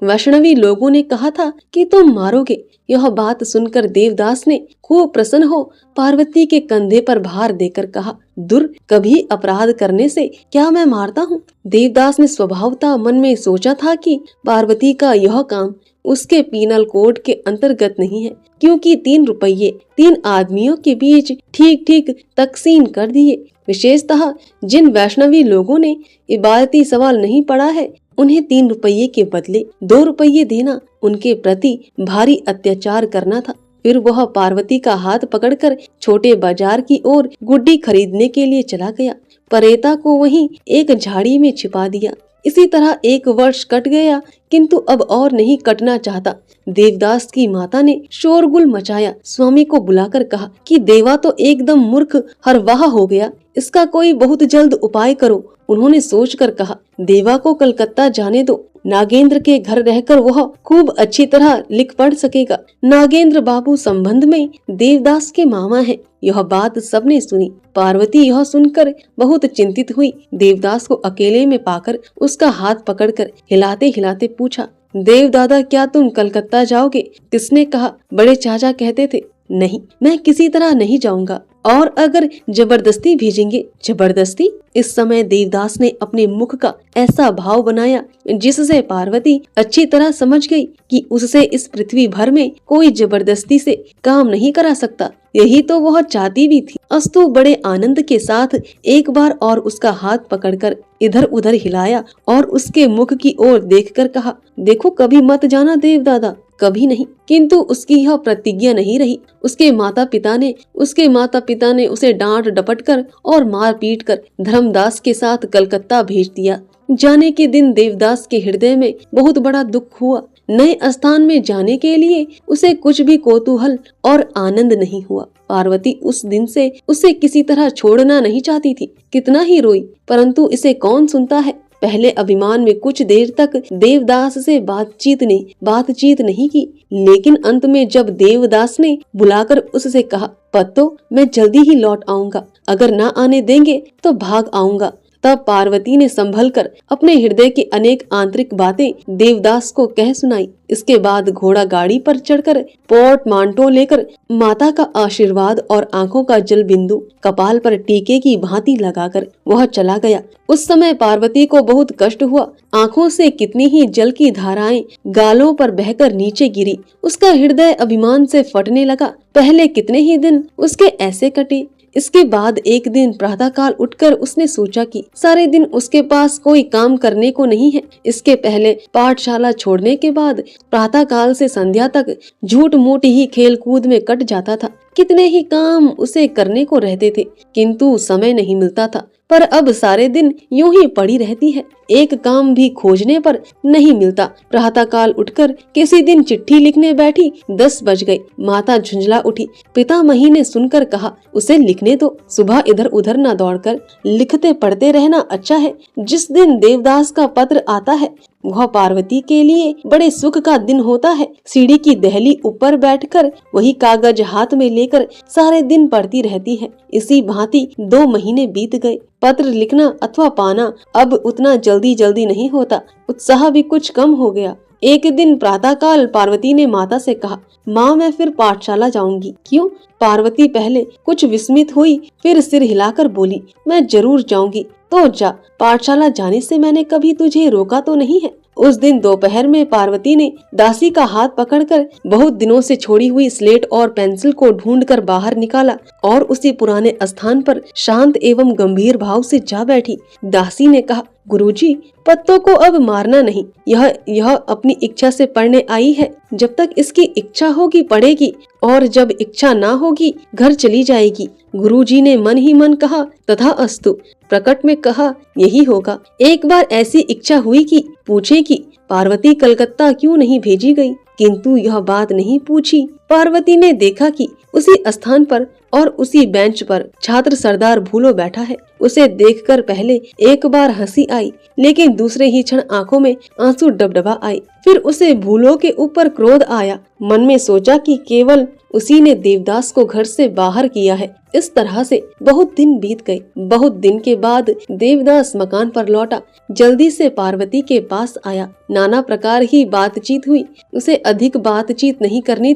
वैष्णवी लोगों ने कहा था कि तुम मारोगे। यह बात सुनकर देवदास ने खूब प्रसन्न हो पार्वती के कंधे पर भार देकर कहा, दूर, कभी अपराध करने से क्या मैं मारता हूँ। देवदास ने स्वभावतः मन में सोचा था कि पार्वती का यह काम उसके पीनल कोड के अंतर्गत नहीं है, क्योंकि 3 रुपये 3 आदमियों के बीच ठीक ठीक तकसीम कर दिए। विशेषतः जिन वैष्णवी लोगों ने इबादती सवाल नहीं पढ़ा है, उन्हें 3 रुपये के बदले 2 रुपये देना उनके प्रति भारी अत्याचार करना था। फिर वह पार्वती का हाथ पकड़कर छोटे बाजार की ओर गुड्डी खरीदने के लिए चला गया। परेता को वहीं एक झाड़ी में छिपा दिया। इसी तरह 1 वर्ष कट गया, किंतु अब और नहीं कटना चाहता। देवदास की माता ने शोरगुल मचाया। स्वामी को बुलाकर कहा कि देवा तो एकदम मूर्ख हरवाह हो गया, इसका कोई बहुत जल्द उपाय करो। उन्होंने सोचकर कहा, देवा को कलकत्ता जाने दो। नागेंद्र के घर रहकर वह खूब अच्छी तरह लिख पढ़ सकेगा। नागेंद्र बाबू संबंध में देवदास के मामा हैं। यह बात सबने सुनी। पार्वती यह सुनकर बहुत चिंतित हुई। देवदास को अकेले में पाकर उसका हाथ पकड़कर हिलाते हिलाते पूछा, देव दादा, क्या तुम कलकत्ता जाओगे? किसने कहा? बड़े चाचा कहते थे। नहीं, मैं किसी तरह नहीं जाऊंगा। और अगर जबरदस्ती भेजेंगे? जबरदस्ती? इस समय देवदास ने अपने मुख का ऐसा भाव बनाया जिससे पार्वती अच्छी तरह समझ गई कि उससे इस पृथ्वी भर में कोई जबरदस्ती से काम नहीं करा सकता। यही तो वह चाहती भी थी। अस्तु बड़े आनंद के साथ एक बार और उसका हाथ पकड़कर इधर उधर हिलाया और उसके मुख की ओर देखकर कहा, देखो, कभी मत जाना देवदादा, कभी नहीं। किंतु उसकी यह प्रतिज्ञा नहीं रही। उसके माता पिता ने उसे डांट डपट कर और मार पीट कर धर्मदास के साथ कलकत्ता भेज दिया। जाने के दिन देवदास के हृदय में बहुत बड़ा दुख हुआ। नए स्थान में जाने के लिए उसे कुछ भी कौतूहल और आनंद नहीं हुआ। पार्वती उस दिन से उसे किसी तरह छोड़ना नहीं चाहती थी। कितना ही रोई, परंतु इसे कौन सुनता है। पहले अभिमान में कुछ देर तक देवदास से बातचीत नहीं की, लेकिन अंत में जब देवदास ने बुलाकर उससे कहा, पत्तो, मैं जल्दी ही लौट आऊंगा, अगर ना आने देंगे तो भाग आऊंगा, तब पार्वती ने संभल कर अपने हृदय की अनेक आंतरिक बातें देवदास को कह सुनाई। इसके बाद घोड़ा गाड़ी पर चढ़कर पोर्टमांटो लेकर माता का आशीर्वाद और आंखों का जल बिंदु कपाल पर टीके की भांति लगाकर वह चला गया। उस समय पार्वती को बहुत कष्ट हुआ। आंखों से कितनी ही जल की धाराएं गालों पर बहकर नीचे गिरी। उसका हृदय अभिमान से फटने लगा। पहले कितने ही दिन उसके ऐसे कटे। इसके बाद एक दिन प्रातःकाल उठकर उसने सोचा कि सारे दिन उसके पास कोई काम करने को नहीं है। इसके पहले पाठशाला छोड़ने के बाद प्रातःकाल से संध्या तक झूठ मूठ ही खेल कूद में कट जाता था। कितने ही काम उसे करने को रहते थे, किंतु समय नहीं मिलता था। पर अब सारे दिन यूं ही पड़ी रहती है, एक काम भी खोजने पर नहीं मिलता। प्रातःकाल उठकर किसी दिन चिट्ठी लिखने बैठी, 10 बज गए। माता झुंझला उठी। पितामही ने सुनकर कहा, उसे लिखने दो, सुबह इधर उधर न दौड़कर लिखते पढ़ते रहना अच्छा है। जिस दिन देवदास का पत्र आता है वह पार्वती के लिए बड़े सुख का दिन होता है। सीढ़ी की दहली ऊपर बैठकर वही कागज हाथ में लेकर सारे दिन पढ़ती रहती है। इसी भांति 2 महीने बीत गए। पत्र लिखना अथवा पाना अब उतना जल्दी नहीं होता। उत्साह भी कुछ कम हो गया। एक दिन प्रातःकाल पार्वती ने माता से कहा, माँ, मैं फिर पाठशाला जाऊंगी। क्यों? पार्वती पहले कुछ विस्मित हुई, फिर सिर हिलाकर बोली, मैं जरूर जाऊंगी। तो जा, पाठशाला जाने से मैंने कभी तुझे रोका तो नहीं है। उस दिन दोपहर में पार्वती ने दासी का हाथ पकड़कर बहुत दिनों से छोड़ी हुई स्लेट और पेंसिल को ढूंढकर बाहर निकाला और उसी पुराने स्थान पर शांत एवं गंभीर भाव से जा बैठी। दासी ने कहा, गुरुजी, पत्तों को अब मारना नहीं। यह अपनी इच्छा से पढ़ने आई है। जब तक इसकी इच्छा होगी पढ़ेगी, और जब इच्छा ना होगी घर चली जाएगी। गुरुजी ने मन ही मन कहा, तथा अस्तु। प्रकट में कहा, यही होगा। एक बार ऐसी इच्छा हुई कि पूछे कि पार्वती कलकत्ता क्यों नहीं भेजी गई, किंतु यह बात नहीं पूछी। पार्वती ने देखा कि उसी स्थान पर और उसी बेंच पर छात्र सरदार भूलो बैठा है। उसे देखकर पहले एक बार हंसी आई, लेकिन दूसरे ही क्षण आंखों में आंसू डबडबा आए। फिर उसे भूलो के ऊपर क्रोध आया। मन में सोचा कि केवल उसी ने देवदास को घर से बाहर किया है। इस तरह से बहुत दिन बीत गए। बहुत दिन के बाद देवदास मकान पर लौटा। जल्दी से पार्वती के पास आया। नाना प्रकार की बातचीत हुई। उसे अधिक बातचीत नहीं करनी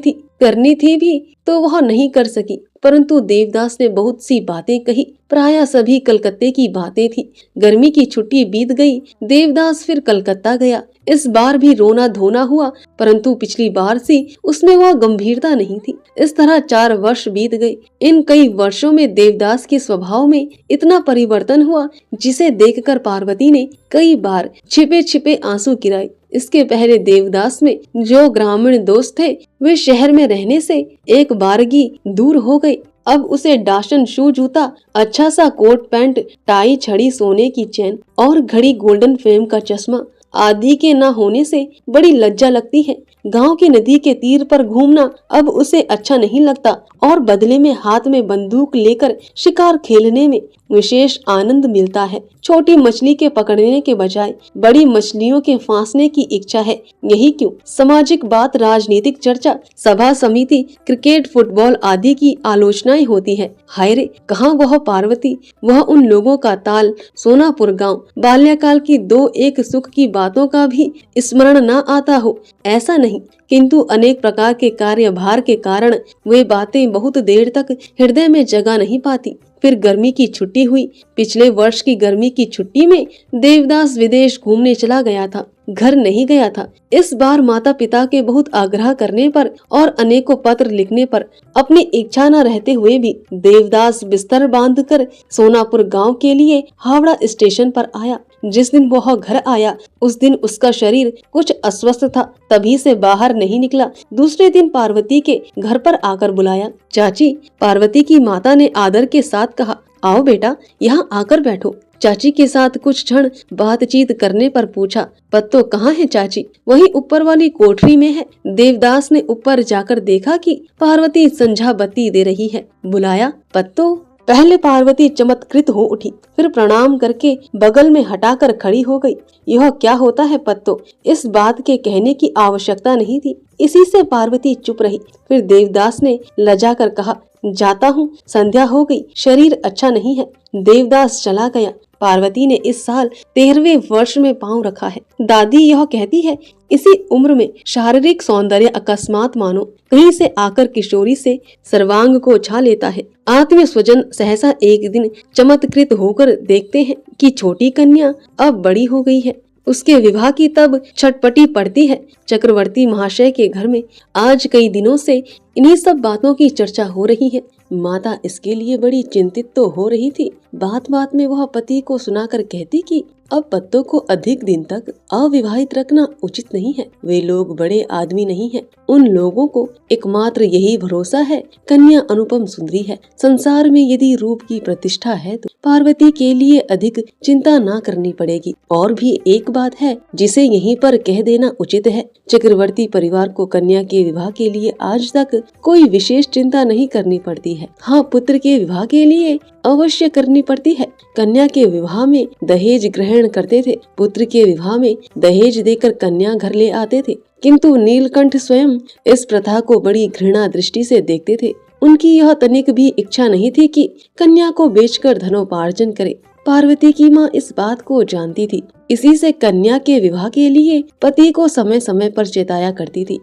थी भी तो वह नहीं कर सकी, परंतु देवदास ने बहुत सी बातें कही। प्रायः सभी कलकत्ते की बातें थी। गर्मी की छुट्टी बीत गई। देवदास फिर कलकत्ता गया। इस बार भी रोना धोना हुआ, परंतु पिछली बार सी उसमें वह गंभीरता नहीं थी। इस तरह 4 वर्ष बीत गए। इन कई वर्षों में देवदास के स्वभाव में इतना परिवर्तन हुआ जिसे देखकर पार्वती ने कई बार छिपे छिपे आंसू गिराए। इसके पहले देवदास में जो ग्रामीण दोस्त थे वे शहर में रहने से एक बारगी दूर हो गए। अब उसे डाशन शू जूता, अच्छा सा कोट पैंट, टाई छड़ी, सोने की चैन और घड़ी, गोल्डन फ्रेम का चश्मा आदि के न होने से बड़ी लज्जा लगती है। गांव की नदी के तीर पर घूमना अब उसे अच्छा नहीं लगता और बदले में हाथ में बंदूक लेकर शिकार खेलने में विशेष आनंद मिलता है। छोटी मछली के पकड़ने के बजाय बड़ी मछलियों के फांसने की इच्छा है। यही क्यों सामाजिक बात, राजनीतिक चर्चा, सभा समिति, क्रिकेट, फुटबॉल आदि की आलोचनाएं होती है। हाय रे, कहाँ वह पार्वती, वह उन लोगों का ताल, सोनापुर गांव, बाल्यकाल की 2-1 सुख की बातों का भी स्मरण न आता हो, ऐसा नहीं, किंतु अनेक प्रकार के कार्यभार के कारण वे बातें बहुत देर तक हृदय में जगह नहीं पाती। फिर गर्मी की छुट्टी हुई। पिछले वर्ष की गर्मी की छुट्टी में देवदास विदेश घूमने चला गया था, घर नहीं गया था। इस बार माता पिता के बहुत आग्रह करने पर और अनेकों पत्र लिखने पर अपनी इच्छा न रहते हुए भी देवदास बिस्तर बांधकर सोनापुर गांव के लिए हावड़ा स्टेशन पर आया। जिस दिन वह घर आया उस दिन उसका शरीर कुछ अस्वस्थ था, तभी से बाहर नहीं निकला। दूसरे दिन पार्वती के घर पर आकर बुलाया। चाची, पार्वती की माता ने आदर के साथ कहा, आओ बेटा, यहाँ आकर बैठो। चाची के साथ कुछ क्षण बातचीत करने पर पूछा, पत्तो कहाँ है चाची? वही ऊपर वाली कोठरी में है। देवदास ने ऊपर जाकर देखा कि पार्वती संझा बत्ती दे रही है। बुलाया, पत्तो? पहले पार्वती चमत्कृत हो उठी, फिर प्रणाम करके बगल में हटाकर खड़ी हो गई। यह क्या होता है पत्तो? इस बात के कहने की आवश्यकता नहीं थी। इसी से पार्वती चुप रही। फिर देवदास ने लजा कर कहा, जाता हूँ, संध्या हो गई, शरीर अच्छा नहीं है। देवदास चला गया। पार्वती ने इस साल 13वें वर्ष में पांव रखा है। दादी यह कहती है, इसी उम्र में शारीरिक सौंदर्य अकस्मात मानो कहीं से आकर किशोरी से सर्वांग को छा लेता है। आत्मीय स्वजन सहसा एक दिन चमत्कृत होकर देखते हैं कि छोटी कन्या अब बड़ी हो गई है। उसके विवाह की तब छटपटी पड़ती है। चक्रवर्ती महाशय के घर में आज कई दिनों से इन्हीं सब बातों की चर्चा हो रही है। माता इसके लिए बड़ी चिंतित तो हो रही थी। बात बात में वह पति को सुनाकर कहती कि अब पत्तों को अधिक दिन तक अविवाहित रखना उचित नहीं है। वे लोग बड़े आदमी नहीं हैं। उन लोगों को एकमात्र यही भरोसा है, कन्या अनुपम सुंदरी है। संसार में यदि रूप की प्रतिष्ठा है तो पार्वती के लिए अधिक चिंता ना करनी पड़ेगी। और भी एक बात है जिसे यहीं पर कह देना उचित है। चक्रवर्ती परिवार को कन्या के विवाह के लिए आज तक कोई विशेष चिंता नहीं करनी पड़ती है। हाँ, पुत्र के विवाह के लिए अवश्य करनी पड़ती है। कन्या के विवाह में दहेज ग्रहण करते थे। पुत्र के विवाह में दहेज देकर कन्या घर ले आते थे। किंतु नीलकंठ स्वयं इस प्रथा को बड़ी घृणा दृष्टि से देखते थे। उनकी यह तनिक भी इच्छा नहीं थी कि कन्या को बेचकर धनोपार्जन करे। पार्वती की माँ इस बात को जानती थी। इसी से कन्या के विवाह के लिए पति को समय समय पर चेताया करती थी।